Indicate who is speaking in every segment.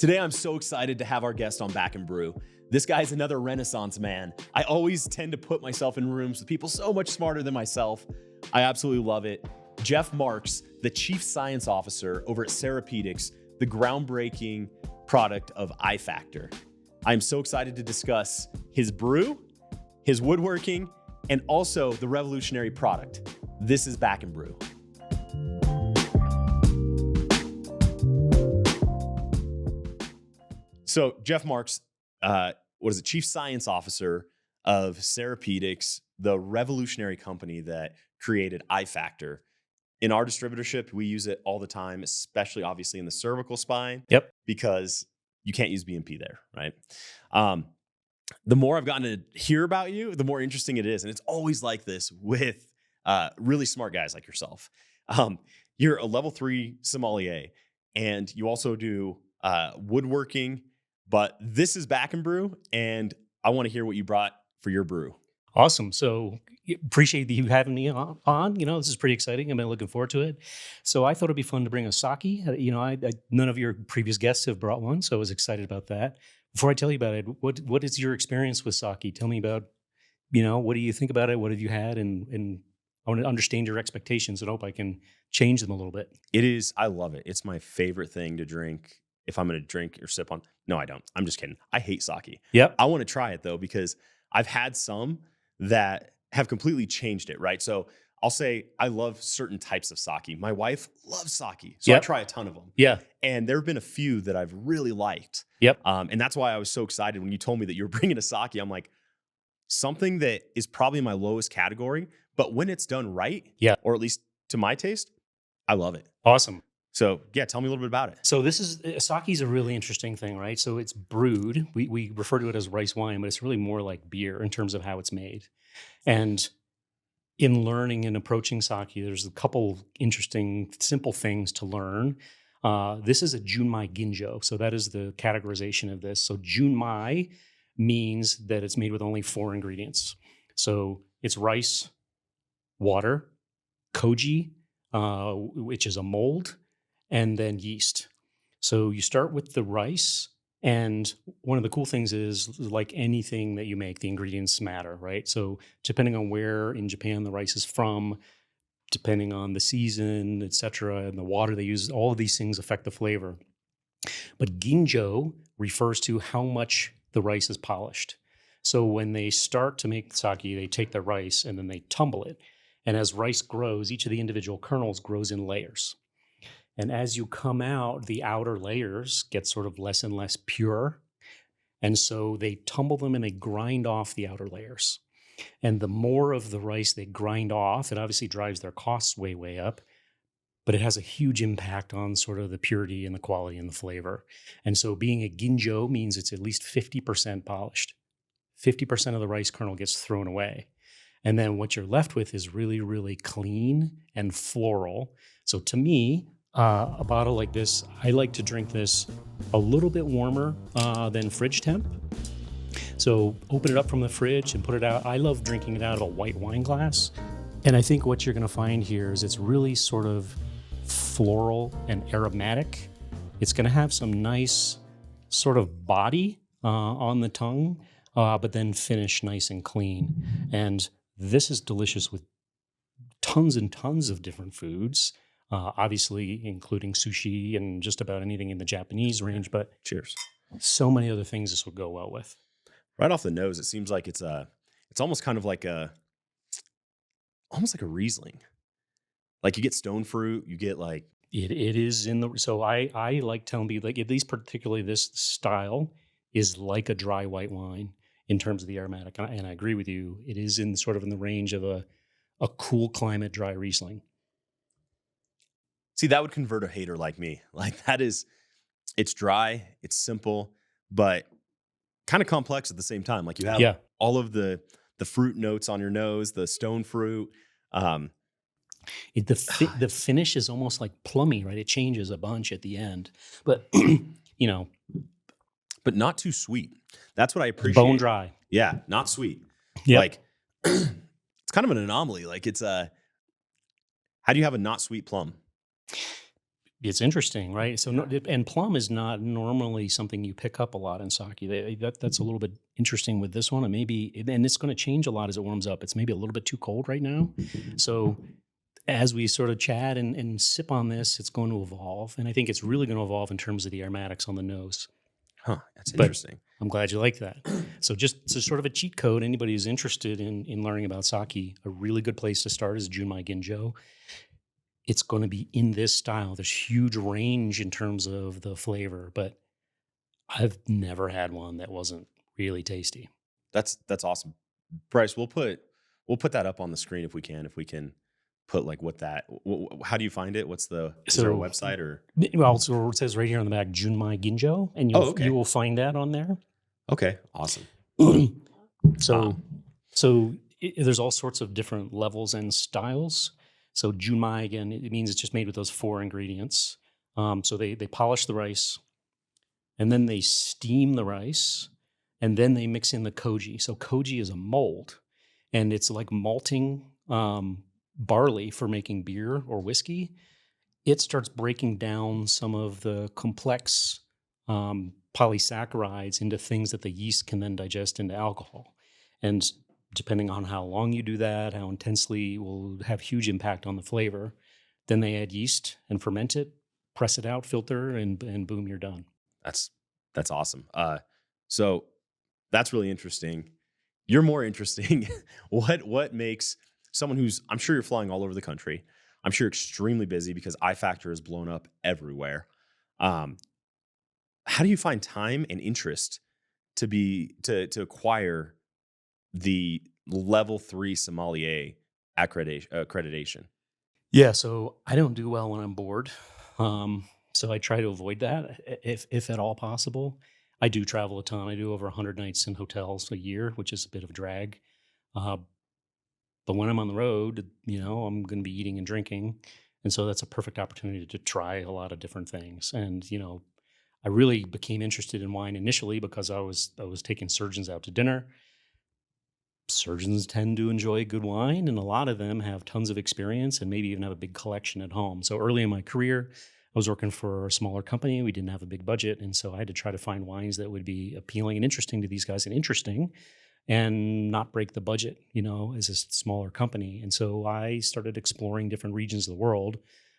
Speaker 1: Today, I'm so excited to have our guest on Back and Brew. This guy's another Renaissance man. I always tend to put myself in rooms with people so much smarter than myself. I absolutely love it. Jeff Marx, the Chief Science Officer over at Cerapedics, the groundbreaking product of iFactor. I'm so excited to discuss his brew, his woodworking, and also the revolutionary product. This is Back and Brew. So Jeff Marx, Chief Science Officer of Cerapedics, the revolutionary company that created iFactor. In our distributorship, we use it all the time, especially obviously in the cervical spine.
Speaker 2: Yep.
Speaker 1: Because you can't use BMP there, right? The more I've gotten to hear about you, the more interesting it is. And it's always like this with really smart guys like yourself. You're a level 3 sommelier, and you also do woodworking. But this is Back and Brew, and I want to hear what you brought for your brew.
Speaker 2: Awesome. So appreciate you having me on. This is pretty exciting. I've been looking forward to it. So I thought it'd be fun to bring a sake. None of your previous guests have brought one, so I was excited about that. Before I tell you about it, what is your experience with sake? Tell me about, what do you think about it? What have you had? And I want to understand your expectations and hope I can change them a little bit.
Speaker 1: I love it. It's my favorite thing to drink if I'm going to drink or sip on. No, I don't. I'm just kidding. I hate sake.
Speaker 2: Yep.
Speaker 1: I want to try it though, because I've had some that have completely changed it, right? So I'll say I love certain types of sake. My wife loves sake, so I try a ton of them.
Speaker 2: Yeah.
Speaker 1: And there have been a few that I've really liked.
Speaker 2: Yep.
Speaker 1: And that's why I was so excited when you told me that you were bringing a sake. I'm like, something that is probably my lowest category, but when it's done right, or at least to my taste, I love it.
Speaker 2: Awesome.
Speaker 1: So yeah, tell me a little bit about it.
Speaker 2: So sake is a really interesting thing, right? So it's brewed. We refer to it as rice wine, but it's really more like beer in terms of how it's made. And in learning and approaching sake, there's a couple interesting, simple things to learn. This is a Junmai Ginjo. So that is the categorization of this. So Junmai means that it's made with only 4 ingredients. So it's rice, water, koji, which is a mold, and then yeast. So you start with the rice, and one of the cool things is, like anything that you make, the ingredients matter, right? So depending on where in Japan the rice is from, depending on the season, et cetera, and the water they use, all of these things affect the flavor. But ginjo refers to how much the rice is polished. So when they start to make sake, they take the rice and then they tumble it. And as rice grows, each of the individual kernels grows in layers. And as you come out, the outer layers get sort of less and less pure. And so they tumble them and they grind off the outer layers. And the more of the rice they grind off, it obviously drives their costs way, way up. But it has a huge impact on sort of the purity and the quality and the flavor. And so being a ginjo means it's at least 50% polished. 50% of the rice kernel gets thrown away. And then what you're left with is really, really clean and floral. So to me, a bottle like this, I like to drink this a little bit warmer than fridge temp. So open it up from the fridge and put it out. I love drinking it out of a white wine glass. And I think what you're going to find here is it's really sort of floral and aromatic. It's going to have some nice sort of body on the tongue, but then finish nice and clean. And this is delicious with tons and tons of different foods. Obviously, including sushi and just about anything in the Japanese range, but
Speaker 1: cheers.
Speaker 2: So many other things this would go well with.
Speaker 1: Right off the nose, it seems like it's almost kind of like almost like a Riesling. Like you get stone fruit, you get like
Speaker 2: it is in the. So I like telling people, like, at least particularly this style is like a dry white wine in terms of the aromatic, and I agree with you. It is in sort of in the range of a cool climate dry Riesling.
Speaker 1: See, that would convert a hater like me. Like it's dry, it's simple, but kind of complex at the same time. Like you have all of the fruit notes on your nose, the stone fruit.
Speaker 2: The finish is almost like plummy, right? It changes a bunch at the end, but
Speaker 1: but not too sweet. That's what I appreciate.
Speaker 2: Bone dry.
Speaker 1: Yeah, not sweet.
Speaker 2: Yep.
Speaker 1: Like it's kind of an anomaly. Like it's how do you have a not sweet plum?
Speaker 2: It's interesting, right? So, and plum is not normally something you pick up a lot in sake. That's a little bit interesting with this one, and and it's going to change a lot as it warms up. It's maybe a little bit too cold right now, so as we sort of chat and sip on this, it's going to evolve, and I think it's really going to evolve in terms of the aromatics on the nose.
Speaker 1: Huh, that's
Speaker 2: But
Speaker 1: interesting.
Speaker 2: I'm glad you like that. So sort of a cheat code. Anybody who's interested in learning about sake, a really good place to start is Junmai Ginjo. It's going to be in this style. There's huge range in terms of the flavor, but I've never had one that wasn't really tasty.
Speaker 1: That's awesome. Bryce, we'll put that up on the screen if we can. If we can put like what that. How do you find it? Is there a
Speaker 2: So,
Speaker 1: website or?
Speaker 2: well, so it says right here on the back, Junmai Ginjo, and
Speaker 1: Oh, okay.
Speaker 2: you will find that on there.
Speaker 1: Okay, awesome.
Speaker 2: So, there's all sorts of different levels and styles. So junmai, again, it means it's just made with those 4 ingredients. So they polish the rice, and then they steam the rice, and then they mix in the koji. So koji is a mold, and it's like malting barley for making beer or whiskey. It starts breaking down some of the complex polysaccharides into things that the yeast can then digest into alcohol. And depending on how long you do that, how intensely, will have huge impact on the flavor. Then they add yeast and ferment it, press it out, filter, and boom, you're done.
Speaker 1: That's awesome. So that's really interesting. You're more interesting. What makes someone who's, I'm sure you're flying all over the country. I'm sure you're extremely busy because iFactor has blown up everywhere. How do you find time and interest to acquire the level 3 sommelier accreditation?
Speaker 2: Yeah, so I don't do well when I'm bored. So I try to avoid that if at all possible. I do travel a ton. I do over 100 nights in hotels a year, which is a bit of a drag. Uh, but when I'm on the road, I'm going to be eating and drinking. And so that's a perfect opportunity to try a lot of different things. And, I really became interested in wine initially because I was taking surgeons out to dinner. Surgeons tend to enjoy good wine, and a lot of them have tons of experience and maybe even have a big collection at home. So early in my career, I was working for a smaller company. We didn't have a big budget, and so I had to try to find wines that would be appealing and interesting to these guys and not break the budget, as a smaller company. And so I started exploring different regions of the world,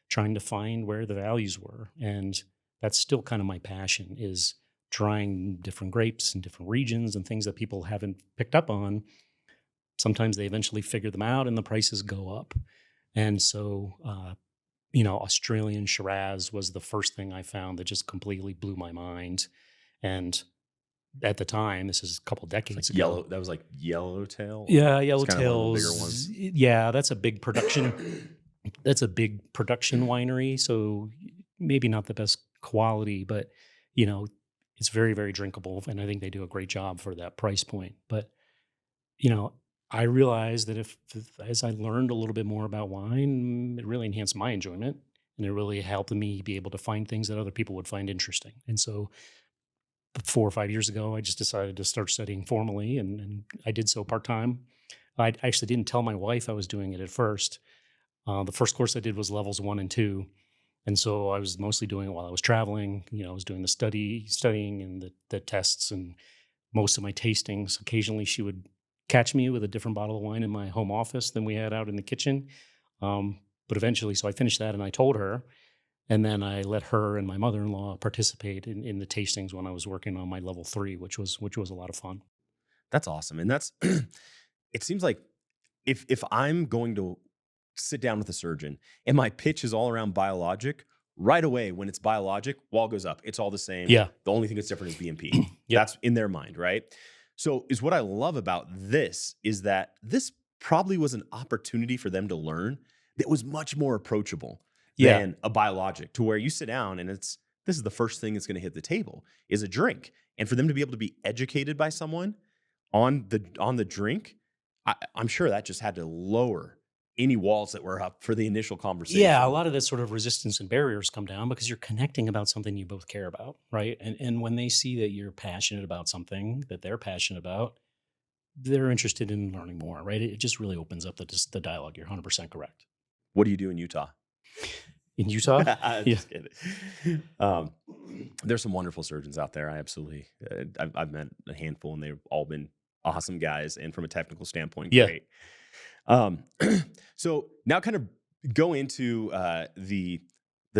Speaker 2: trying to find where the values were. And that's still kind of my passion, is trying different grapes in different regions and things that people haven't picked up on. Sometimes they eventually figure them out and the prices go up. And so, Australian Shiraz was the first thing I found that just completely blew my mind. And at the time, this is a couple decades ago.
Speaker 1: Yellow. That was like Yellowtail.
Speaker 2: Yeah,
Speaker 1: It's kind of one of the bigger
Speaker 2: Yellowtails.
Speaker 1: ones.
Speaker 2: Yeah, that's a big production. That's a big production winery. So maybe not the best quality, but it's very, very drinkable. And I think they do a great job for that price point. But I realized that as I learned a little bit more about wine, it really enhanced my enjoyment, and it really helped me be able to find things that other people would find interesting. And so 4 or 5 years ago, I just decided to start studying formally, and I did so part-time. I actually didn't tell my wife I was doing it at first. The first course I did was levels 1 and 2. And so I was mostly doing it while I was traveling. I was doing the studying and the tests and most of my tastings. Occasionally she would catch me with a different bottle of wine in my home office than we had out in the kitchen. But eventually, so I finished that and I told her, and then I let her and my mother-in-law participate in the tastings when I was working on my level 3, which was a lot of fun.
Speaker 1: That's awesome. And that's it seems like if I'm going to sit down with a surgeon and my pitch is all around biologic, right away when it's biologic, wall goes up. It's all the same.
Speaker 2: Yeah.
Speaker 1: The only thing that's different is BMP.
Speaker 2: Yep.
Speaker 1: That's in their mind, right? So is what I love about this is that this probably was an opportunity for them to learn that was much more approachable
Speaker 2: Yeah.
Speaker 1: than a biologic, to where you sit down and this is the first thing that's going to hit the table is a drink. And for them to be able to be educated by someone on the drink, I'm sure that just had to lower any walls that were up for the initial conversation.
Speaker 2: Yeah, a lot of that sort of resistance and barriers come down because you're connecting about something you both care about, right? And when they see that you're passionate about something that they're passionate about, they're interested in learning more, right? It just really opens up the dialogue. You're 100% correct.
Speaker 1: What do you do in Utah?
Speaker 2: In Utah?
Speaker 1: I'm
Speaker 2: Yeah.
Speaker 1: just kidding. There's some wonderful surgeons out there. I absolutely, I've met a handful, and they've all been awesome guys, and from a technical standpoint,
Speaker 2: Yeah.
Speaker 1: great. Um, so now, kind of go into the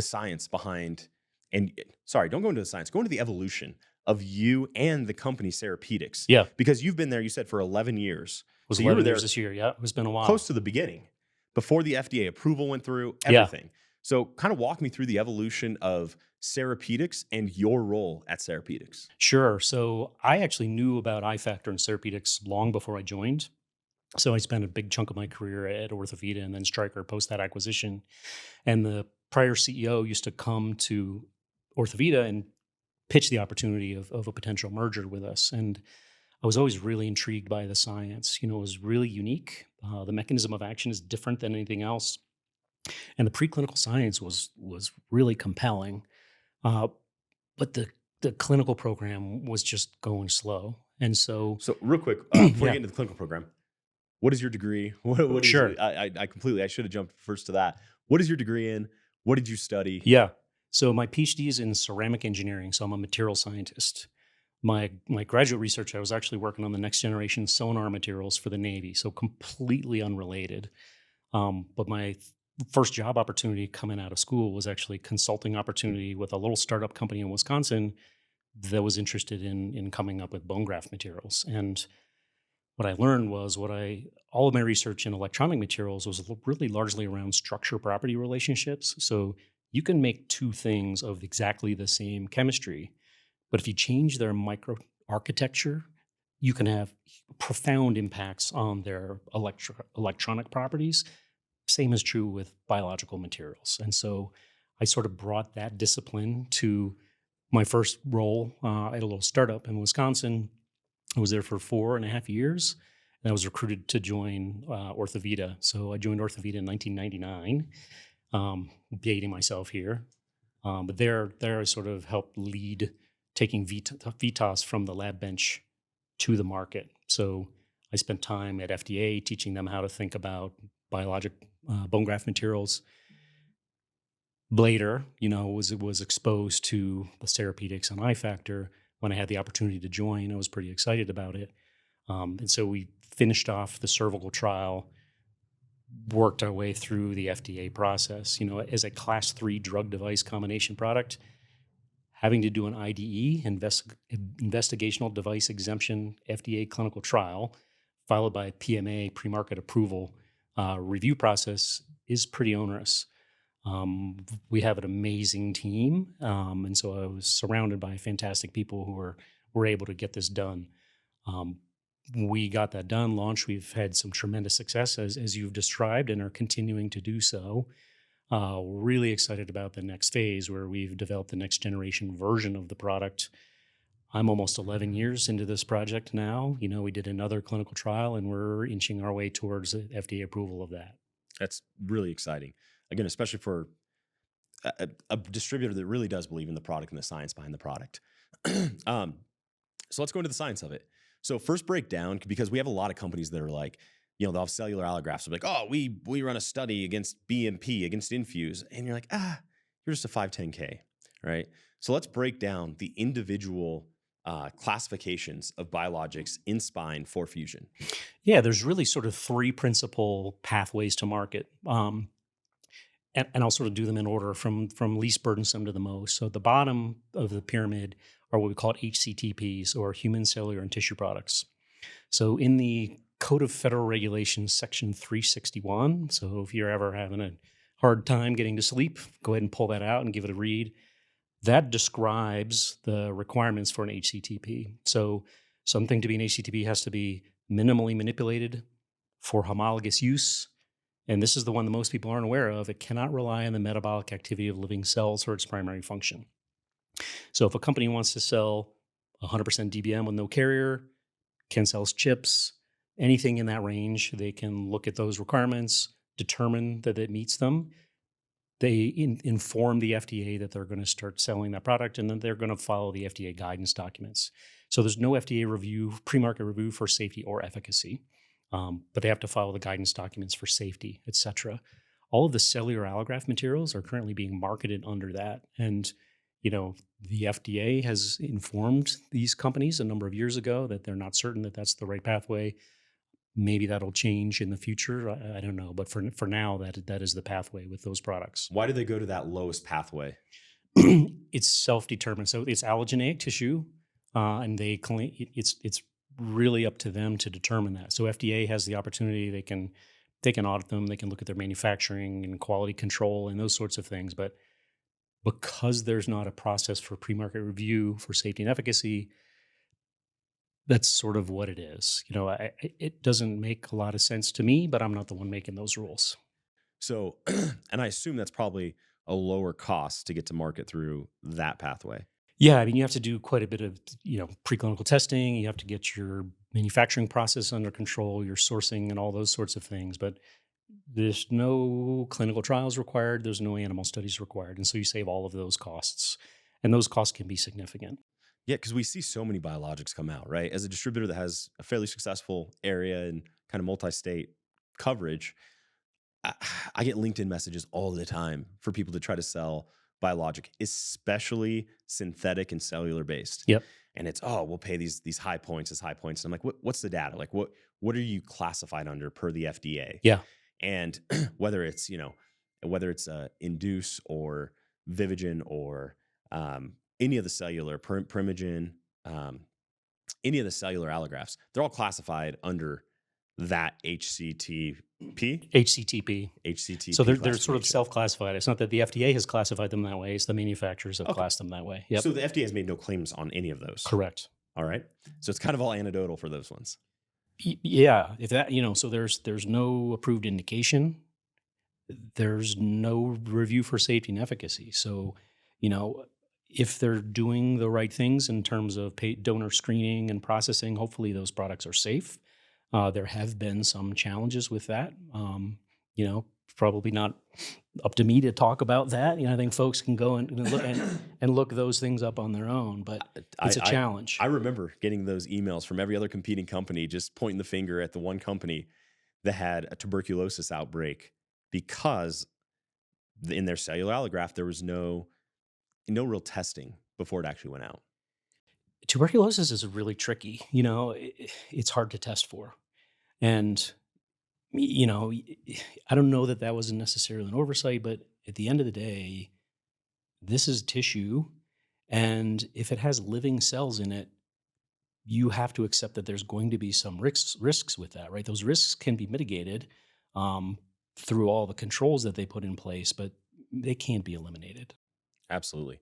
Speaker 1: science behind, and sorry, don't go into the science. Go into the evolution of you and the company Cerapedics,
Speaker 2: Yeah.
Speaker 1: because you've been there. You said for 11 years,
Speaker 2: It was
Speaker 1: so you were
Speaker 2: 11
Speaker 1: there
Speaker 2: years this year. Yeah. It's been a while.
Speaker 1: close to the beginning, before the FDA approval went through,
Speaker 2: Yeah.
Speaker 1: everything. So kind of walk me through the evolution of Cerapedics and your role at Cerapedics.
Speaker 2: Sure. So I actually knew about iFactor and Cerapedics long before I joined. So I spent a big chunk of my career at Orthovita and then Stryker post that acquisition. And the prior CEO used to come to Orthovita and pitch the opportunity of a potential merger with us. And I was always really intrigued by the science. It was really unique. The mechanism of action is different than anything else. And the preclinical science was really compelling. Uh, but the clinical program was just going slow. And so,
Speaker 1: So real quick, before you
Speaker 2: yeah,
Speaker 1: get into the clinical program, what is your degree? What is
Speaker 2: sure.
Speaker 1: I completely, I should have jumped first to that. What is your degree in? What did you study?
Speaker 2: Yeah. So my PhD is in ceramic engineering. So I'm a material scientist. My graduate research, I was actually working on the next generation sonar materials for the Navy. So completely unrelated. But my first job opportunity coming out of school was actually consulting opportunity with a little startup company in Wisconsin that was interested in coming up with bone graft materials. And what I learned was all of my research in electronic materials was really largely around structure property relationships. So you can make two things of exactly the same chemistry, but if you change their micro architecture, you can have profound impacts on their electronic properties. Same is true with biological materials. And so I sort of brought that discipline to my first role at a little startup in Wisconsin. I was there for 4.5 years, and I was recruited to join Orthovita. So I joined Orthovita in 1999, dating myself here. But there I sort of helped lead taking VITAS from the lab bench to the market. So I spent time at FDA teaching them how to think about biologic bone graft materials. Later, was exposed to the Cerapedics and iFactor. When I had the opportunity to join, I was pretty excited about it. And so we finished off the cervical trial, worked our way through the FDA process. As a class 3 drug device combination product, having to do an IDE, investigational device exemption, FDA clinical trial, followed by PMA, pre-market approval review process is pretty onerous. We have an amazing team, and so I was surrounded by fantastic people who were able to get this done. We got that done, launched. We've had some tremendous success, as you've described, and are continuing to do so. Really excited about the next phase where we've developed the next generation version of the product. I'm almost 11 years into this project now. We did another clinical trial, and we're inching our way towards FDA approval of that.
Speaker 1: That's really exciting. Again, especially for a distributor that really does believe in the product and the science behind the product. So let's go into the science of it. So first breakdown, because we have a lot of companies that are like, they'll have cellular allografts. They'll be like, oh, we run a study against BMP, against Infuse. And you're like, you're just a 510K, right? So let's break down the individual classifications of biologics in spine for fusion.
Speaker 2: Yeah, there's really sort of 3 principal pathways to market. And I'll sort of do them in order from least burdensome to the most. So at the bottom of the pyramid are what we call HCTPs, or human cellular and tissue products. So in the Code of Federal Regulations, Section 361, so if you're ever having a hard time getting to sleep, go ahead and pull that out and give it a read. That describes the requirements for an HCTP. So something to be an HCTP has to be minimally manipulated for homologous use. And this is the one that most people aren't aware of. It cannot rely on the metabolic activity of living cells for its primary function. So if a company wants to sell 100% DBM with no carrier, can sell chips, anything in that range, they can look at those requirements, determine that it meets them. They inform the FDA that they're going to start selling that product, and then they're going to follow the FDA guidance documents. So there's no FDA review, pre-market review for safety or efficacy, but they have to follow the guidance documents for safety, et cetera. all of the cellular allograft materials are currently being marketed under that. And, the FDA has informed these companies a number of years ago that they're not certain that that's the right pathway. Maybe that'll change in the future. I don't know. But for now, that is the pathway with those products.
Speaker 1: Why do they go to that lowest pathway?
Speaker 2: It's self-determined. So it's allogeneic tissue, and they claim it's really up to them to determine that. So FDA has the opportunity; they can audit them, they can look at their manufacturing and quality control and those sorts of things. But because there's not a process for pre-market review for safety and efficacy, that's sort of what it is. It doesn't make a lot of sense to me, but I'm not the one making those rules.
Speaker 1: So, and I assume that's probably a lower cost to get to market through that pathway.
Speaker 2: Yeah, I mean, you have to do quite a bit of, preclinical testing. You have to get your manufacturing process under control, your sourcing, and all those sorts of things. But there's no clinical trials required. There's no animal studies required, and so you save all of those costs, and those costs can be significant.
Speaker 1: Yeah, because we see so many biologics come out, right? As a distributor that has a fairly successful area and kind of multi-state coverage, I, I get LinkedIn messages all the time for people to try to sell biologic, especially synthetic and cellular based.
Speaker 2: Yep.
Speaker 1: And it's, oh, we'll pay these high points as high points. And I'm like, what's the data? Like, what are you classified under per the FDA?
Speaker 2: Yeah.
Speaker 1: And whether it's Induce or Vivigen or any of the cellular Primogen, any of the cellular allografts, they're all classified under that HCTP.
Speaker 2: HCTP. So they're sort of self-classified. It's not that the FDA has classified them that way. It's the manufacturers have classed them that way. Yep.
Speaker 1: So the FDA has made no claims on any of those.
Speaker 2: Correct.
Speaker 1: All right. So it's kind of all anecdotal for those ones.
Speaker 2: Yeah. If that, so there's no approved indication. There's no review for safety and efficacy. So, if they're doing the right things in terms of donor screening and processing, hopefully those products are safe. There have been some challenges with that. Probably not up to me to talk about that. I think folks can go and look those things up on their own, but it's a challenge.
Speaker 1: I remember getting those emails from every other competing company, just pointing the finger at the one company that had a tuberculosis outbreak because in their cellular allograft, there was no real testing before it actually went out.
Speaker 2: Tuberculosis is really tricky. It's hard to test for. And, I don't know that was necessarily an oversight, but at the end of the day, this is tissue. And if it has living cells in it, you have to accept that there's going to be some risks with that, right? Those risks can be mitigated through all the controls that they put in place, but they can't be eliminated.
Speaker 1: Absolutely.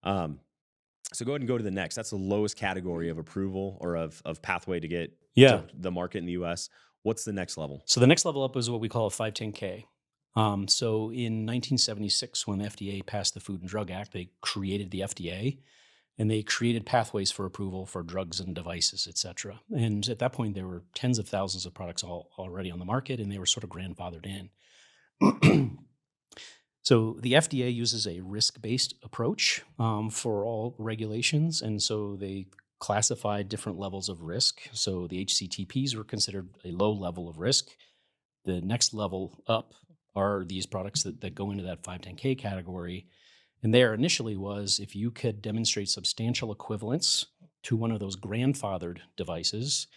Speaker 1: So go ahead and go to the next. That's the lowest category of approval or of pathway to get to the market in the U.S. What's the next level?
Speaker 2: So the next level up is what we call a 510K. So in 1976, when the FDA passed the Food and Drug Act, they created the FDA, and they created pathways for approval for drugs and devices, et cetera. And at that point, there were tens of thousands of products already on the market, and they were sort of grandfathered in. So the FDA uses a risk-based approach for all regulations, and so they classified different levels of risk. So the HCTPs were considered a low level of risk. The next level up are these products that go into that 510K category. And there initially was if you could demonstrate substantial equivalence to one of those grandfathered devices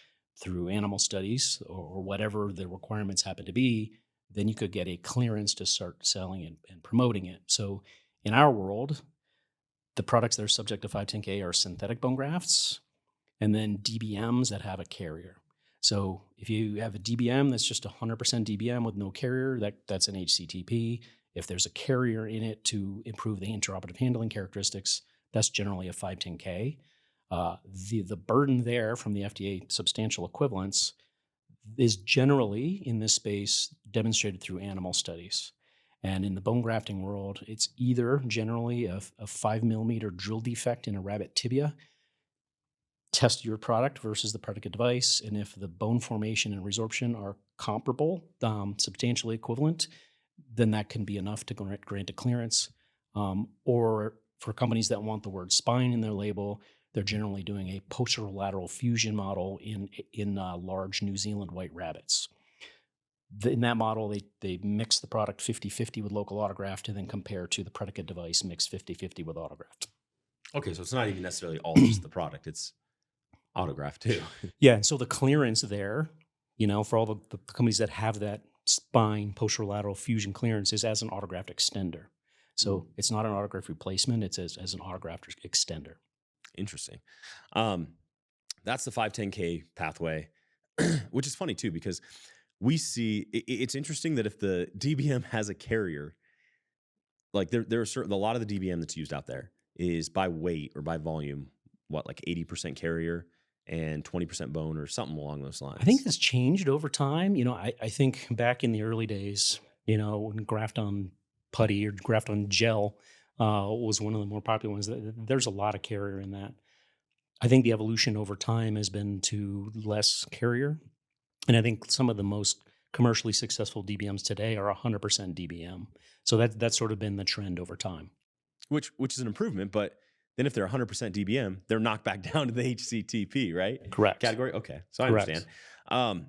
Speaker 2: through animal studies or whatever the requirements happen to be, then you could get a clearance to start selling and promoting it. So in our world, the products that are subject to 510K are synthetic bone grafts and then DBMs that have a carrier. So if you have a DBM that's just 100% DBM with no carrier, that's an HCTP. If there's a carrier in it to improve the intraoperative handling characteristics, that's generally a 510K. The burden there from the FDA substantial equivalence is generally in this space demonstrated through animal studies. And in the bone grafting world, it's either generally a 5 millimeter drill defect in a rabbit tibia. Test your product versus the predicate device. And if the bone formation and resorption are comparable, substantially equivalent, then that can be enough to grant a clearance. Or for companies that want the word spine in their label, they're generally doing a posterolateral fusion model in large New Zealand white rabbits. In that model, they mix the product 50-50 with local autograft and then compare to the predicate device mixed 50-50 with autograft.
Speaker 1: Okay, so it's not even necessarily all just the product; it's autograph too.
Speaker 2: Yeah, and so the clearance there, for all the companies that have that spine posterolateral fusion clearance is as an autograft extender. So it's not an autograft replacement; it's as an autograft extender.
Speaker 1: Interesting. That's the 510K pathway, which is funny too because we see it's interesting that if the DBM has a carrier, like there are certain a lot of the DBM that's used out there is by weight or by volume, what like 80% carrier and 20% bone or something along those lines.
Speaker 2: I think it's changed over time. I think back in the early days, when graft on putty or graft on gel was one of the more popular ones. There's a lot of carrier in that. I think the evolution over time has been to less carrier. And I think some of the most commercially successful DBMs today are 100% DBM. So that's sort of been the trend over time.
Speaker 1: which is an improvement, but then if they're 100% DBM, they're knocked back down to the HCTP, right?
Speaker 2: Correct.
Speaker 1: Category. Okay, so I
Speaker 2: Correct.
Speaker 1: understand.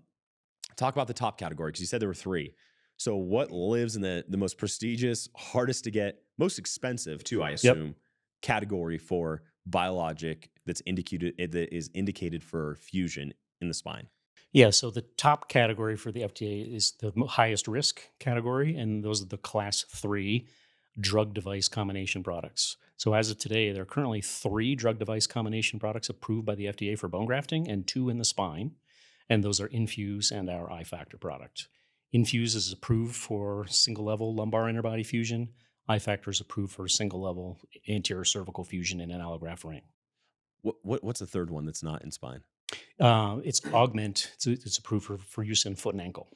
Speaker 1: Talk about the top category because you said there were three. So what lives in the most prestigious, hardest to get, most expensive too, I assume, category for biologic that is indicated for fusion in the spine?
Speaker 2: Yeah, so the top category for the FDA is the highest risk category, and those are the class 3 drug device combination products. So as of today, there are currently 3 drug device combination products approved by the FDA for bone grafting and 2 in the spine, and those are Infuse and our iFactor product. Infuse is approved for single level lumbar interbody fusion. iFactor is approved for single level anterior cervical fusion in an allograft ring.
Speaker 1: What's the third one that's not in spine?
Speaker 2: It's Augment. It's approved for use in foot and ankle.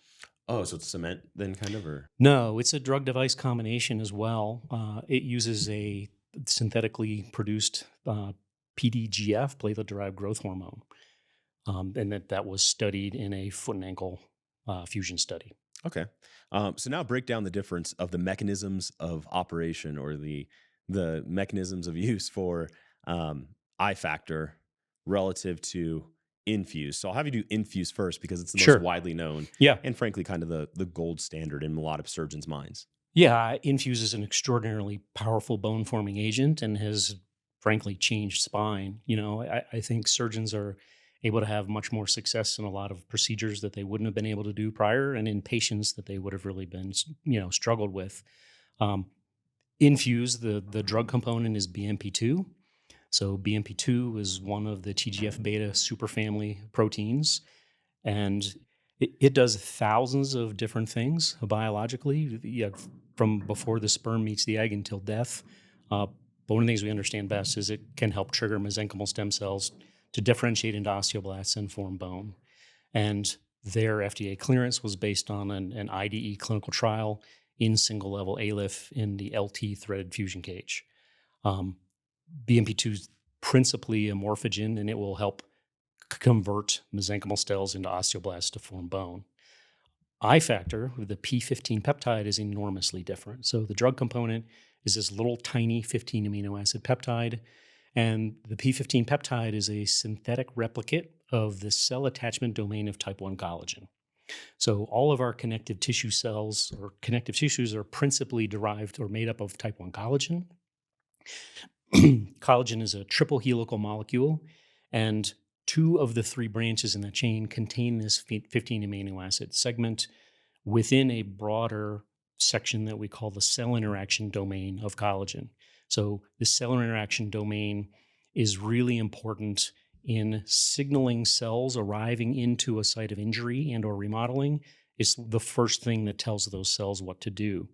Speaker 1: Oh, so it's cement then, kind of, or
Speaker 2: No, it's a drug device combination as well. It uses a synthetically produced PDGF, platelet derived growth hormone, and that was studied in a foot and ankle fusion study.
Speaker 1: okay. So now break down the difference of the mechanisms of operation or the mechanisms of use for I factor relative to infuse. So I'll have you do infuse first because it's the most
Speaker 2: Sure.
Speaker 1: widely known
Speaker 2: Yeah.
Speaker 1: and frankly kind of the gold standard in a lot of surgeons' minds.
Speaker 2: Yeah, Infuse is an extraordinarily powerful bone forming agent and has frankly changed spine. I think surgeons are able to have much more success in a lot of procedures that they wouldn't have been able to do prior and in patients that they would have really been, struggled with. Infuse, the drug component is BMP2. So BMP2 is one of the TGF beta superfamily proteins, and it does thousands of different things biologically, from before the sperm meets the egg until death. But one of the things we understand best is it can help trigger mesenchymal stem cells to differentiate into osteoblasts and form bone. And their FDA clearance was based on an IDE clinical trial in single level ALIF in the LT threaded fusion cage. BMP2 is principally a morphogen, and it will help convert mesenchymal cells into osteoblasts to form bone. iFactor, the P15 peptide, is enormously different. So the drug component is this little tiny 15 amino acid peptide, and the P15 peptide is a synthetic replicate of the cell attachment domain of type 1 collagen. So all of our connective tissue cells or connective tissues are principally derived or made up of type 1 collagen. Collagen is a triple helical molecule, and 2 of the 3 branches in the chain contain this 15 amino acid segment within a broader section that we call the cell interaction domain of collagen. So the cell interaction domain is really important in signaling cells arriving into a site of injury and or remodeling. It's the first thing that tells those cells what to do.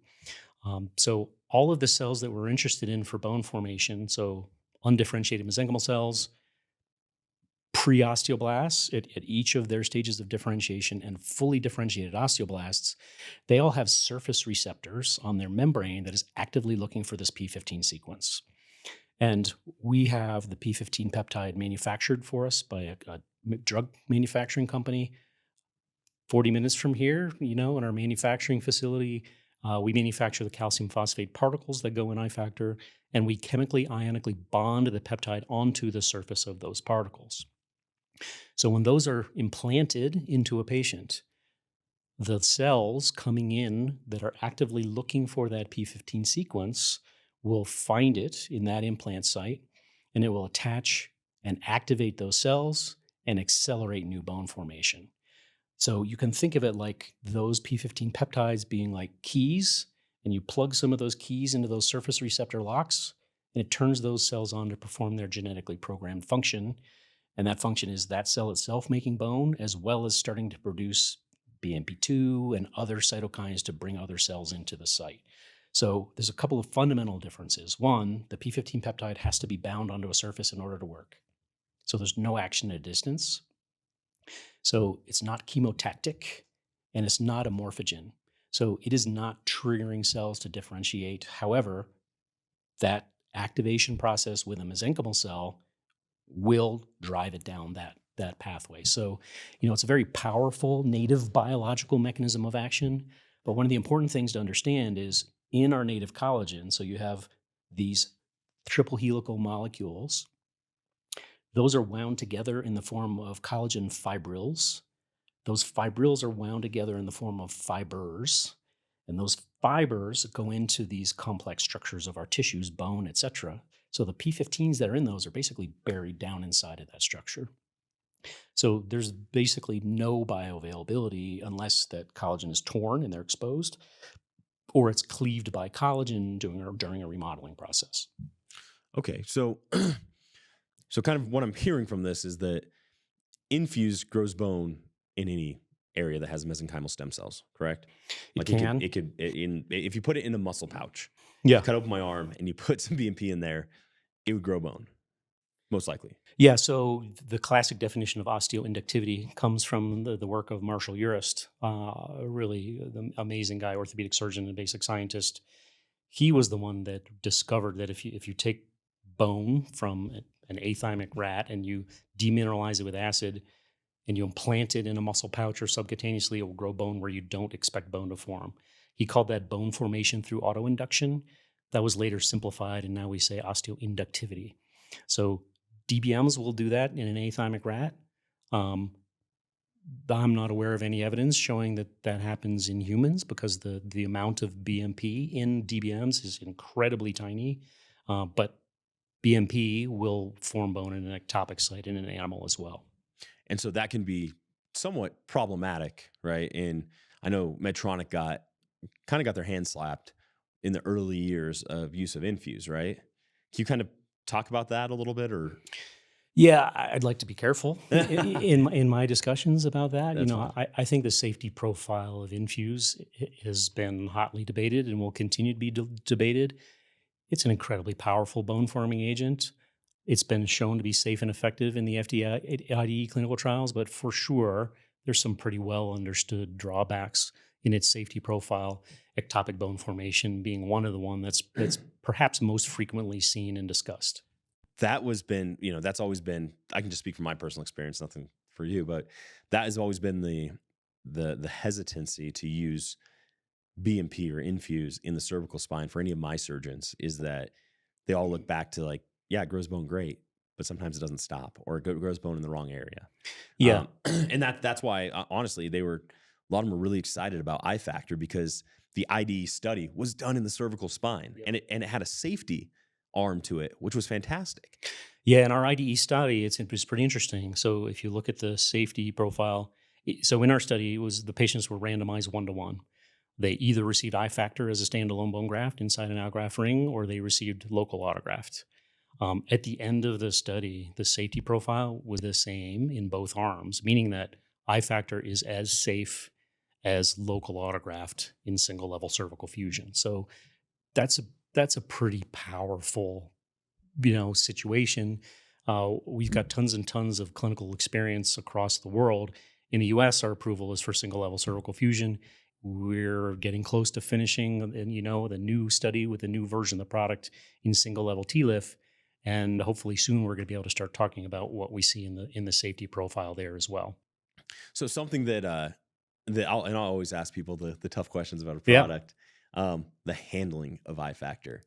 Speaker 2: So all of the cells that we're interested in for bone formation, so undifferentiated mesenchymal cells, pre-osteoblasts at each of their stages of differentiation, and fully differentiated osteoblasts, they all have surface receptors on their membrane that is actively looking for this P15 sequence. And we have the P15 peptide manufactured for us by a drug manufacturing company 40 minutes from here, in our manufacturing facility. We manufacture the calcium phosphate particles that go in iFactor, and we chemically ionically bond the peptide onto the surface of those particles. So when those are implanted into a patient, The cells coming in that are actively looking for that P15 sequence will find it in that implant site, and it will attach and activate those cells and accelerate new bone formation. So you can think of it like those P15 peptides being like keys, and you plug some of those keys into those surface receptor locks, and it turns those cells on to perform their genetically programmed function. And that function is that cell itself making bone, as well as starting to produce BMP2 and other cytokines to bring other cells into the site. So there's a couple of fundamental differences. One, the P15 peptide has to be bound onto a surface in order to work. So there's no action at a distance. So it's not chemotactic and it's not a morphogen. So it is not triggering cells to differentiate. However, that activation process with a mesenchymal cell will drive it down that pathway. So, it's a very powerful native biological mechanism of action. But one of the important things to understand is in our native collagen, so you have these triple helical molecules. Those are wound together in the form of collagen fibrils. Those fibrils are wound together in the form of fibers. And those fibers go into these complex structures of our tissues, bone, etc. So the P15s that are in those are basically buried down inside of that structure. So there's basically no bioavailability unless that collagen is torn and they're exposed, or it's cleaved by collagen during a remodeling process.
Speaker 1: Okay, so so kind of what I'm hearing from this is that Infuse grows bone in any area that has mesenchymal stem cells, correct?
Speaker 2: It
Speaker 1: If you put it in a muscle pouch,
Speaker 2: Yeah.
Speaker 1: cut open my arm and you put some BMP in there, it would grow bone, most likely.
Speaker 2: Yeah, so the classic definition of osteoinductivity comes from the work of Marshall Urist, really the amazing guy, orthopedic surgeon and basic scientist. He was the one that discovered that if you take bone from an athymic rat and you demineralize it with acid and you implant it in a muscle pouch or subcutaneously, it will grow bone where you don't expect bone to form. He called that bone formation through autoinduction. That was later simplified, and now we say osteoinductivity. So DBMs will do that in an athymic rat. I'm not aware of any evidence showing that that happens in humans because the amount of BMP in DBMs is incredibly tiny. But BMP will form bone in an ectopic site in an animal as well.
Speaker 1: And so that can be somewhat problematic, right? And I know Medtronic got their hands slapped in the early years of use of Infuse, right? Can you kind of talk about that a little bit, or?
Speaker 2: Yeah, I'd like to be careful in my discussions about that.
Speaker 1: That's
Speaker 2: I think the safety profile of Infuse has been hotly debated and will continue to be debated. It's an incredibly powerful bone forming agent. It's been shown to be safe and effective in the FDA IDE clinical trials, but for sure, there's some pretty well understood drawbacks in its safety profile. Ectopic bone formation being one of the one that's perhaps most frequently seen and discussed.
Speaker 1: That's always been, I can just speak from my personal experience, nothing for you, but that has always been the hesitancy to use BMP or Infuse in the cervical spine for any of my surgeons, is that they all look back to like, yeah, it grows bone great, but sometimes it doesn't stop, or it grows bone in the wrong area.
Speaker 2: Yeah.
Speaker 1: And that's why, honestly, a lot of them were really excited about iFactor, because the IDE study was done in the cervical spine, and it had a safety arm to it, which was fantastic.
Speaker 2: Yeah, in our IDE study, it's pretty interesting. So if you look at the safety profile, so in our study, the patients were randomized 1-to-1. They either received iFactor as a standalone bone graft inside an allograft ring, or they received local autograft. At the end of the study, the safety profile was the same in both arms, meaning that iFactor is as safe as local autograft in single level cervical fusion. So that's a pretty powerful, situation. We've got tons and tons of clinical experience across the world. In the U.S., our approval is for single level cervical fusion. We're getting close to finishing, and the new study with the new version of the product in single level TLIF, and hopefully soon we're going to be able to start talking about what we see in the safety profile there as well.
Speaker 1: So something that I'll always ask people the tough questions about a product, the handling of iFactor.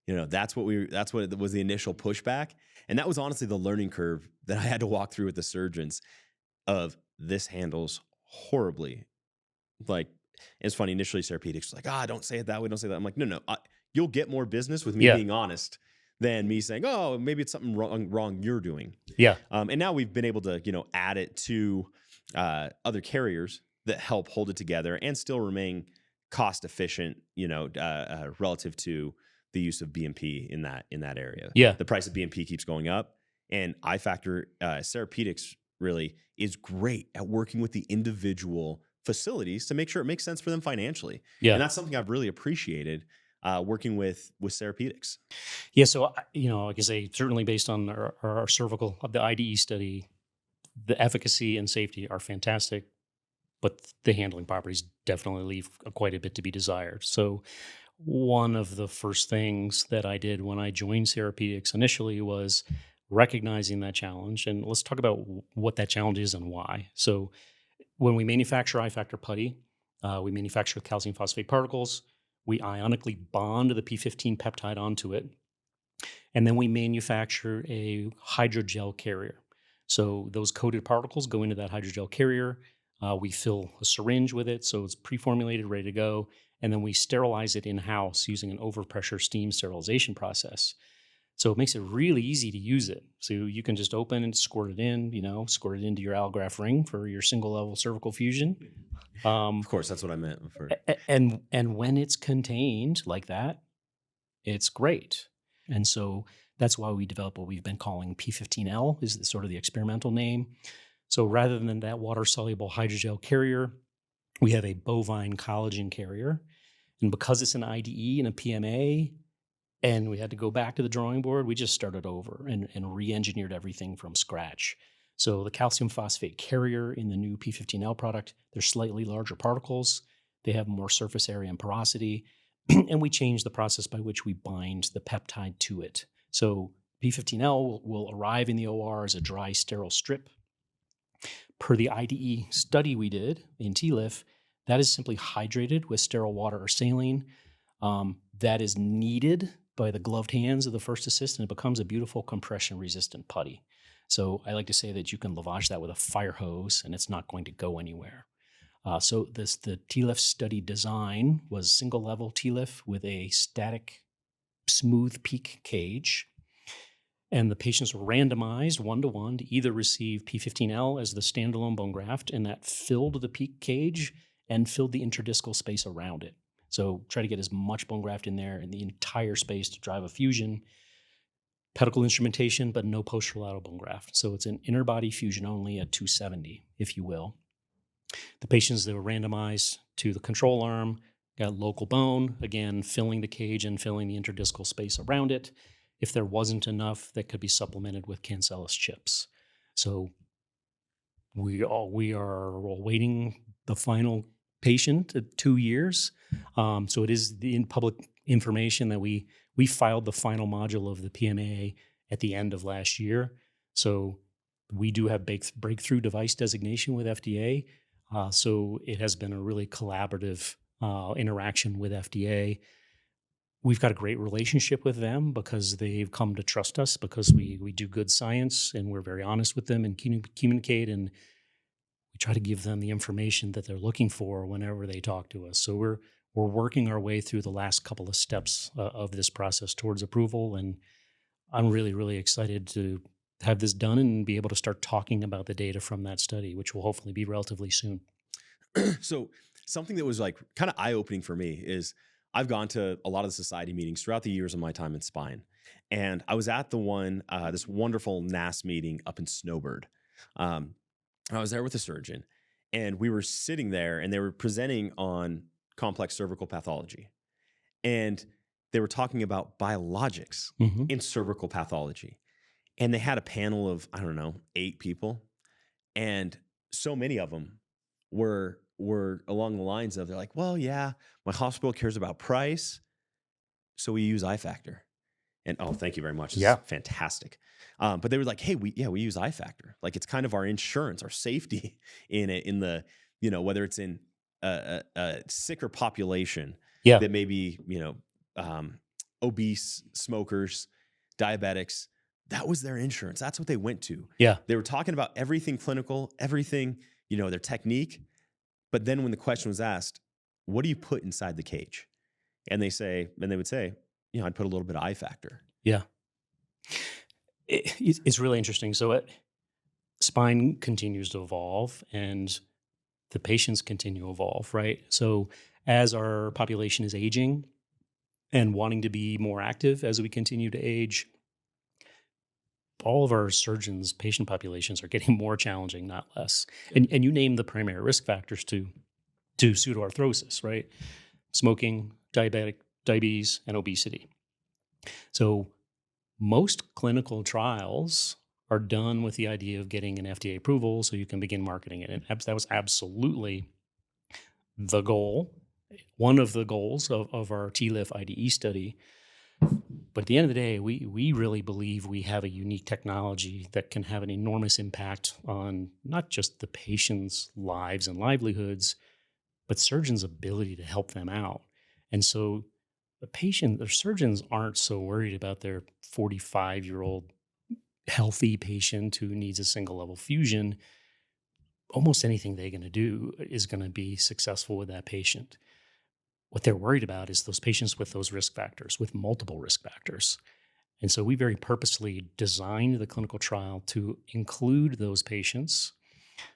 Speaker 1: That's what was the initial pushback, and that was honestly the learning curve that I had to walk through with the surgeons. Of this handles horribly like, it's funny. Initially, Cerapedics was like, don't say it that way. Don't say that. I'm like, no. You'll get more business with me
Speaker 2: Yeah.
Speaker 1: being honest than me saying, oh, maybe it's something wrong you're doing.
Speaker 2: Yeah.
Speaker 1: And now we've been able to, add it to other carriers that help hold it together and still remain cost efficient, relative to the use of BMP in that area.
Speaker 2: Yeah.
Speaker 1: The price of BMP keeps going up, and iFactor Cerapedics really is great at working with the individual facilities to make sure it makes sense for them financially.
Speaker 2: Yeah.
Speaker 1: And that's something I've really appreciated working with Cerapedics.
Speaker 2: Yeah. So, like I say, certainly based on our cervical of the IDE study, the efficacy and safety are fantastic, but the handling properties definitely leave quite a bit to be desired. So one of the first things that I did when I joined Cerapedics initially was recognizing that challenge. And let's talk about what that challenge is and why. So when we manufacture iFactor putty, we manufacture calcium phosphate particles. We ionically bond the P15 peptide onto it. And then we manufacture a hydrogel carrier. So those coated particles go into that hydrogel carrier. We fill a syringe with it, so it's pre-formulated, ready to go. And then we sterilize it in-house using an overpressure steam sterilization process. So it makes it really easy to use it. So you can just open and squirt it in, squirt it into your allograft ring for your single level cervical fusion.
Speaker 1: Of course, that's what I meant.
Speaker 2: And when it's contained like that, it's great. And so that's why we developed what we've been calling P15L, is sort of the experimental name. So rather than that water-soluble hydrogel carrier, we have a bovine collagen carrier. And because it's an IDE and a PMA, and we had to go back to the drawing board, we just started over and re-engineered everything from scratch. So the calcium phosphate carrier in the new P15L product, they're slightly larger particles. They have more surface area and porosity. And we changed the process by which we bind the peptide to it. So P15L will arrive in the OR as a dry, sterile strip. Per the IDE study we did in TLIF, that is simply hydrated with sterile water or saline. That is kneaded by the gloved hands of the first assist, and it becomes a beautiful compression-resistant putty. So I like to say that you can lavage that with a fire hose, and it's not going to go anywhere. So the TLIF study design was single-level TLIF with a static, smooth peak cage. And the patients were randomized 1-to-1 to either receive P15L as the standalone bone graft, and that filled the peak cage and filled the interdiscal space around it. So try to get as much bone graft in there in the entire space to drive a fusion. Pedicle instrumentation, but no posterolateral bone graft. So it's an inner body fusion only at 270, if you will. The patients that were randomized to the control arm got local bone, again, filling the cage and filling the interdiscal space around it. If there wasn't enough, that could be supplemented with cancellous chips. So we are awaiting the final patient at 2 years. So it is in public information that we filed the final module of the PMA at the end of last year. So we do have breakthrough device designation with FDA. So it has been a really collaborative interaction with FDA. We've got a great relationship with them because they've come to trust us because we do good science and we're very honest with them and communicate, and we try to give them the information that they're looking for whenever they talk to us. So we're working our way through the last couple of steps of this process towards approval, and I'm really, really excited to have this done and be able to start talking about the data from that study, which will hopefully be relatively soon.
Speaker 1: So something that was like kind of eye-opening for me is I've gone to a lot of the society meetings throughout the years of my time in spine. And I was at the one, this wonderful NAS meeting up in Snowbird. I was there with a surgeon, and we were sitting there and they were presenting on complex cervical pathology. And they were talking about biologics in cervical pathology. And they had a panel of, 8 people. And so many of them were along the lines of, they're like, well, yeah, my hospital cares about price, so we use iFactor. And thank you very much. This is fantastic. But they were like, hey, we use iFactor. Like, it's kind of our insurance, our safety in it, in the, whether it's in a sicker population that may be, obese, smokers, diabetics. That was their insurance. That's what they went to.
Speaker 2: Yeah.
Speaker 1: They were talking about everything clinical, everything, their technique. But then when the question was asked, what do you put inside the cage? And they would say, I'd put a little bit of I factor.
Speaker 2: Yeah. It's really interesting. So spine continues to evolve and the patients continue to evolve, right? So as our population is aging and wanting to be more active as we continue to age, all of our surgeons' patient populations are getting more challenging, not less. And you name the primary risk factors to pseudoarthrosis, right? Smoking, diabetes, and obesity. So most clinical trials are done with the idea of getting an FDA approval so you can begin marketing it. And that was absolutely the goal, one of the goals of our TLIF IDE study. But at the end of the day, we really believe we have a unique technology that can have an enormous impact on not just the patient's lives and livelihoods, but surgeons' ability to help them out. And so the surgeons aren't so worried about their 45-year-old healthy patient who needs a single level fusion. Almost anything they're going to do is going to be successful with that patient. What they're worried about is those patients with those risk factors, with multiple risk factors. And so we very purposely designed the clinical trial to include those patients.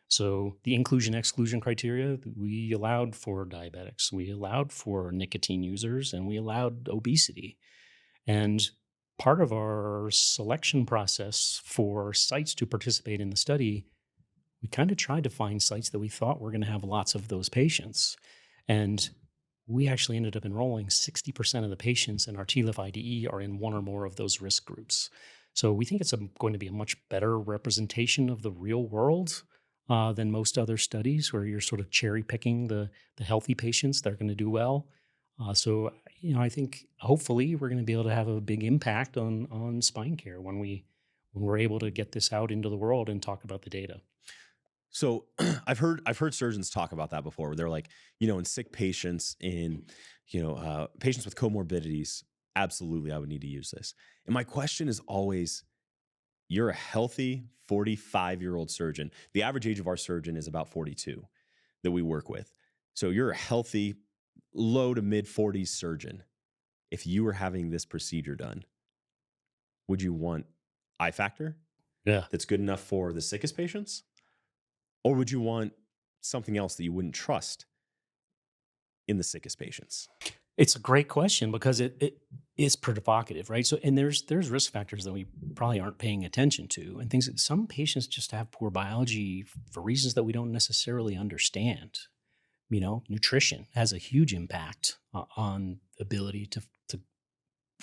Speaker 2: So the inclusion-exclusion criteria, we allowed for diabetics, we allowed for nicotine users, and we allowed obesity. And part of our selection process for sites to participate in the study, we kind of tried to find sites that we thought were going to have lots of those patients. And we actually ended up enrolling 60% of the patients in our TLIF IDE are in one or more of those risk groups. So we think it's going to be a much better representation of the real world than most other studies where you're sort of cherry picking the healthy patients that are going to do well. So I think hopefully we're going to be able to have a big impact on spine care when we're able to get this out into the world and talk about the data.
Speaker 1: So I've heard surgeons talk about that before, where they're like, in sick patients, in patients with comorbidities, absolutely, I would need to use this. And my question is always, you're a healthy 45-year-old surgeon. The average age of our surgeon is about 42 that we work with. So you're a healthy, low to mid 40s surgeon. If you were having this procedure done, would you want I factor?
Speaker 2: Yeah.
Speaker 1: That's good enough for the sickest patients? Or would you want something else that you wouldn't trust in the sickest patients?
Speaker 2: It's a great question because it is provocative, right? So, and there's risk factors that we probably aren't paying attention to, and things that some patients just have poor biology for reasons that we don't necessarily understand. Nutrition has a huge impact on ability to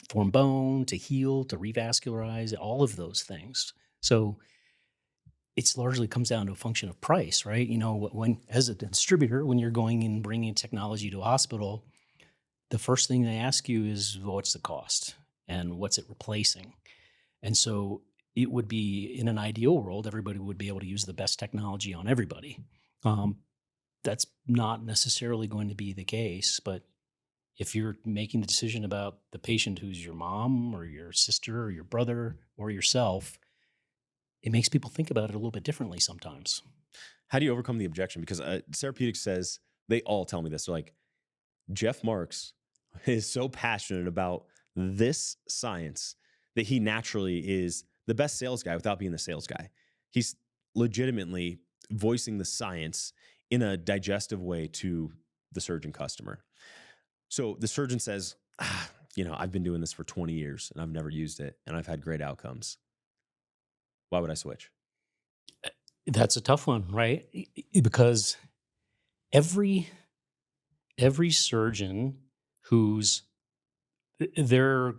Speaker 2: form bone, to heal, to revascularize, all of those things. So it's largely comes down to a function of price, right? When as a distributor, when you're going and bringing technology to a hospital, the first thing they ask you is, what's the cost and what's it replacing? And so it would be, in an ideal world, everybody would be able to use the best technology on everybody. That's not necessarily going to be the case, but if you're making the decision about the patient who's your mom or your sister or your brother or yourself, it makes people think about it a little bit differently sometimes.
Speaker 1: How do you overcome the objection? Because Cerapedics says, they all tell me this. They're like, Jeff Marx is so passionate about this science that he naturally is the best sales guy without being the sales guy. He's legitimately voicing the science in a digestive way to the surgeon customer. So the surgeon says, I've been doing this for 20 years and I've never used it and I've had great outcomes. Why would I switch?
Speaker 2: That's a tough one, right? Because every surgeon whose their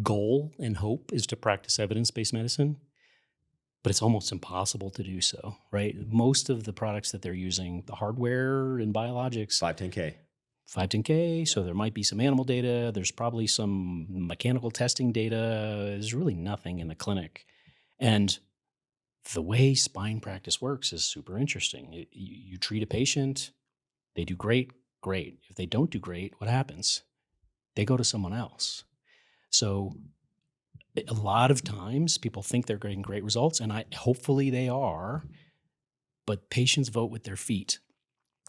Speaker 2: goal and hope is to practice evidence-based medicine, but it's almost impossible to do so, right? Most of the products that they're using, the hardware and biologics,
Speaker 1: 510K.
Speaker 2: 510K, so there might be some animal data. There's probably some mechanical testing data. There's really nothing in the clinic. And the way spine practice works is super interesting. You treat a patient, they do great. If they don't do great, what happens? They go to someone else. So a lot of times people think they're getting great results, and hopefully they are, but patients vote with their feet.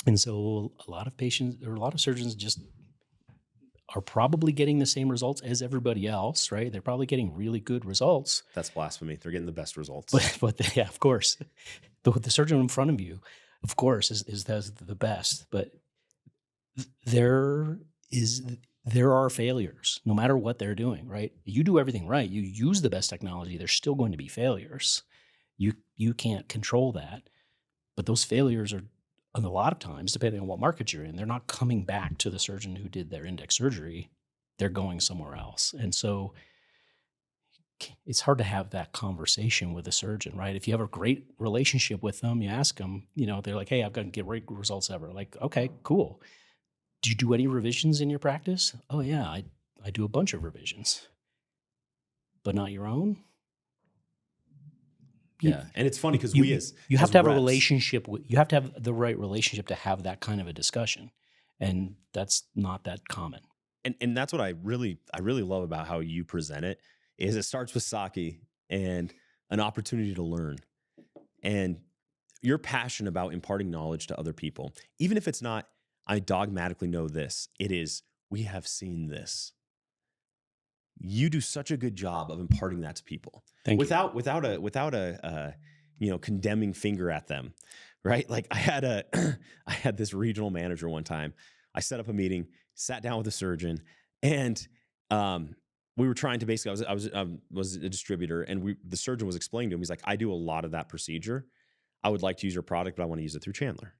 Speaker 2: And so a lot of patients or a lot of surgeons just are probably getting the same results as everybody else, right? They're probably getting really good results.
Speaker 1: That's blasphemy. They're getting the best results.
Speaker 2: But yeah, of course, the surgeon in front of you, of course, is the best. But there is there are failures no matter what they're doing, right? You do everything right, you use the best technology, there's still going to be failures. You can't control that, but those failures are, a lot of times, depending on what market you're in, they're not coming back to the surgeon who did their index surgery. They're going somewhere else. And so it's hard to have that conversation with a surgeon, right? If you have a great relationship with them, you ask them, they're like, hey, I've got to get great results ever. Like, okay, cool. Do you do any revisions in your practice? Oh yeah, I do a bunch of revisions, but not your own.
Speaker 1: Yeah, and it's funny because
Speaker 2: you have to have
Speaker 1: reps,
Speaker 2: a relationship you have to have the right relationship to have that kind of a discussion, and that's not that common.
Speaker 1: And that's what I really love about how you present it. Is it starts with sake and an opportunity to learn, and you're passionate about imparting knowledge to other people, even if it's not, I dogmatically know this. It is, we have seen this. You do such a good job of imparting that to people.
Speaker 2: Thank you.
Speaker 1: Without a condemning finger at them, right? Like I had this regional manager one time. I set up a meeting, sat down with a surgeon, and we were trying to basically, I was a distributor, and the surgeon was explaining to him, he's like, I do a lot of that procedure. I would like to use your product, but I want to use it through Chandler.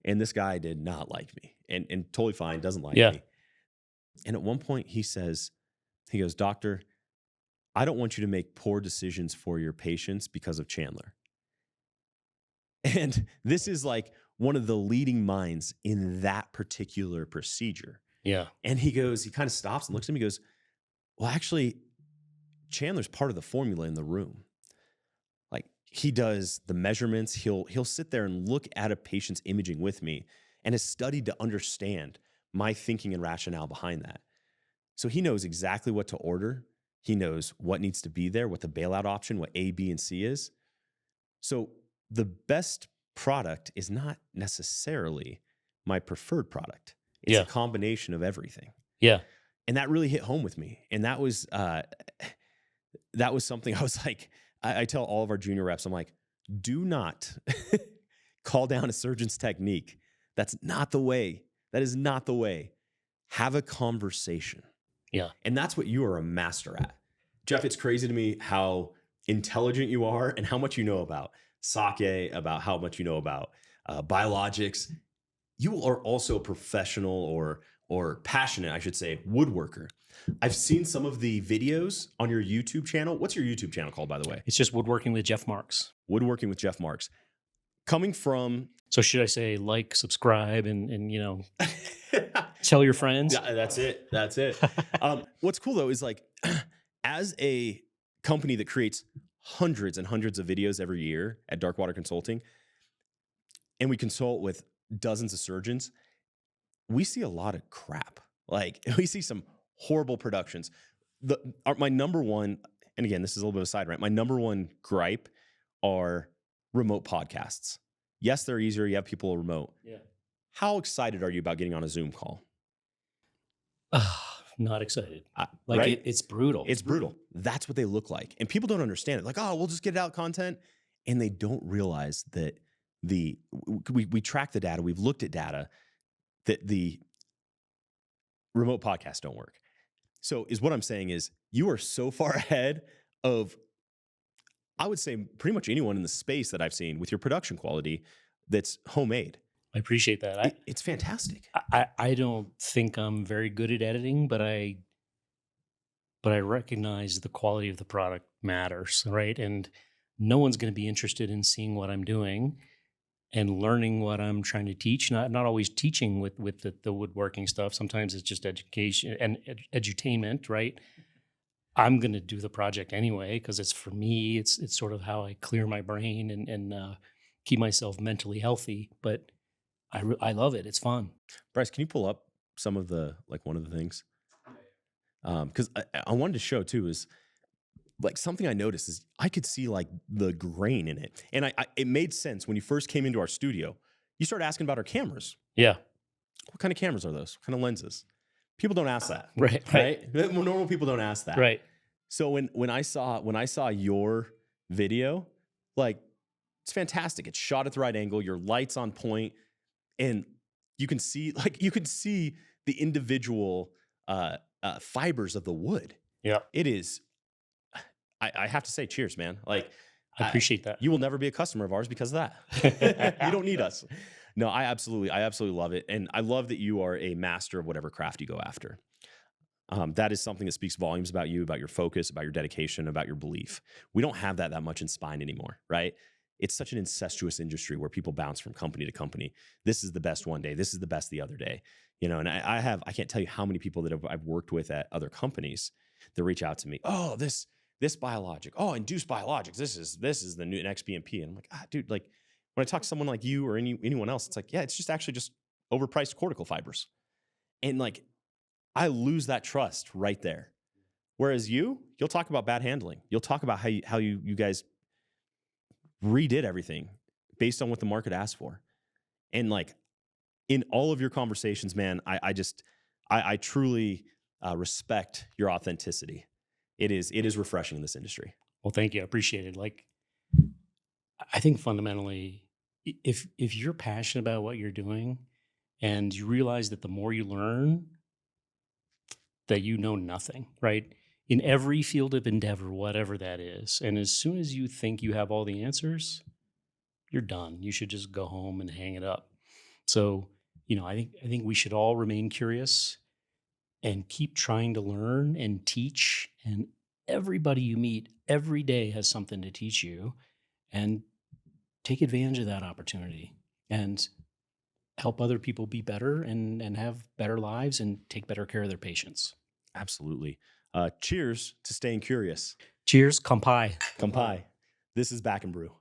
Speaker 1: And this guy did not like me, and totally fine, doesn't like me. And at one point he goes, doctor, I don't want you to make poor decisions for your patients because of Chandler. And this is like one of the leading minds in that particular procedure.
Speaker 2: Yeah.
Speaker 1: And he kind of stops and looks at me and goes, well, actually, Chandler's part of the formula in the room. Like he does the measurements. He'll sit there and look at a patient's imaging with me and has studied to understand my thinking and rationale behind that. So he knows exactly what to order. He knows what needs to be there, what the bailout option, what A, B, and C is. So the best product is not necessarily my preferred product. It's a combination of everything.
Speaker 2: Yeah.
Speaker 1: And that really hit home with me. And that was something I was like, I tell all of our junior reps, I'm like, do not call down a surgeon's technique. That's not the way. That is not the way. Have a conversation.
Speaker 2: Yeah.
Speaker 1: And that's what you are a master at. Jeff, it's crazy to me how intelligent you are and how much you know about sake, about how much you know about biologics. You are also a professional or passionate, I should say, woodworker. I've seen some of the videos on your YouTube channel. What's your YouTube channel called, by the way?
Speaker 2: It's just Woodworking with Jeff Marx.
Speaker 1: Woodworking with Jeff Marx. Coming from...
Speaker 2: So should I say like, subscribe, and tell your friends?
Speaker 1: Yeah, that's it. What's cool, though, is like as a company that creates hundreds and hundreds of videos every year at Darkwater Consulting, and we consult with dozens of surgeons, we see a lot of crap. Like we see some horrible productions. My number one, and again, this is a little bit of a side rant, my number one gripe are remote podcasts. Yes, they're easier. You have people remote.
Speaker 2: Yeah.
Speaker 1: How excited are you about getting on a Zoom call?
Speaker 2: Not excited.
Speaker 1: Right?
Speaker 2: It's brutal.
Speaker 1: It's brutal. That's what they look like. And people don't understand it. Like, oh, we'll just get out content. And they don't realize that we track the data. We've looked at data that the remote podcasts don't work. So is what I'm saying is you are so far ahead of, I would say, pretty much anyone in the space that I've seen with your production quality that's homemade.
Speaker 2: I appreciate that.
Speaker 1: It's fantastic.
Speaker 2: I don't think I'm very good at editing, but I recognize the quality of the product matters, right? And no one's going to be interested in seeing what I'm doing and learning what I'm trying to teach. Not always teaching with the woodworking stuff. Sometimes it's just education and edutainment, right? I'm going to do the project anyway because it's for me. It's sort of how I clear my brain and keep myself mentally healthy. But I love it. It's fun.
Speaker 1: Bryce, can you pull up some of one of the things? Because I wanted to show too is like something I noticed is I could see like the grain in it, and it made sense when you first came into our studio. you start asking about our cameras.
Speaker 2: Yeah.
Speaker 1: What kind of cameras are those? What kind of lenses? People don't ask that.
Speaker 2: Right.
Speaker 1: Right? Normal people don't ask that.
Speaker 2: Right.
Speaker 1: So when I saw your video, like, it's fantastic. It's shot at the right angle, your light's on point, and you can see the individual fibers of the wood.
Speaker 2: Yeah.
Speaker 1: It is, I have to say, cheers, man. Like,
Speaker 2: I appreciate that.
Speaker 1: You will never be a customer of ours because of that. You don't need us. No, I absolutely love it. And I love that you are a master of whatever craft you go after. That is something that speaks volumes about you, about your focus, about your dedication, about your belief. We don't have that much in spine anymore, right? It's such an incestuous industry where people bounce from company to company. This is the best one day. This is the best the other day. And I can't tell you how many people that I've worked with at other companies that reach out to me. Oh, this biologic. Oh, induced biologics. This is the new next BMP. And I'm like, dude, like, when I talk to someone like you or anyone else, it's like, yeah, it's just actually just overpriced cortical fibers. And like, I lose that trust right there. Whereas you'll talk about bad handling. You'll talk about how you guys redid everything based on what the market asked for. And like, in all of your conversations, man, I truly respect your authenticity. It is refreshing in this industry.
Speaker 2: Well, thank you. I appreciate it. Like, I think fundamentally, if you're passionate about what you're doing and you realize that the more you learn, that you know nothing, right? In every field of endeavor, whatever that is. And as soon as you think you have all the answers, you're done. You should just go home and hang it up. So, I think we should all remain curious and keep trying to learn and teach. And everybody you meet every day has something to teach you, and take advantage of that opportunity and help other people be better and have better lives and take better care of their patients.
Speaker 1: Absolutely. Cheers to staying curious.
Speaker 2: Cheers. Kampai.
Speaker 1: Kampai. This is Back and Brew.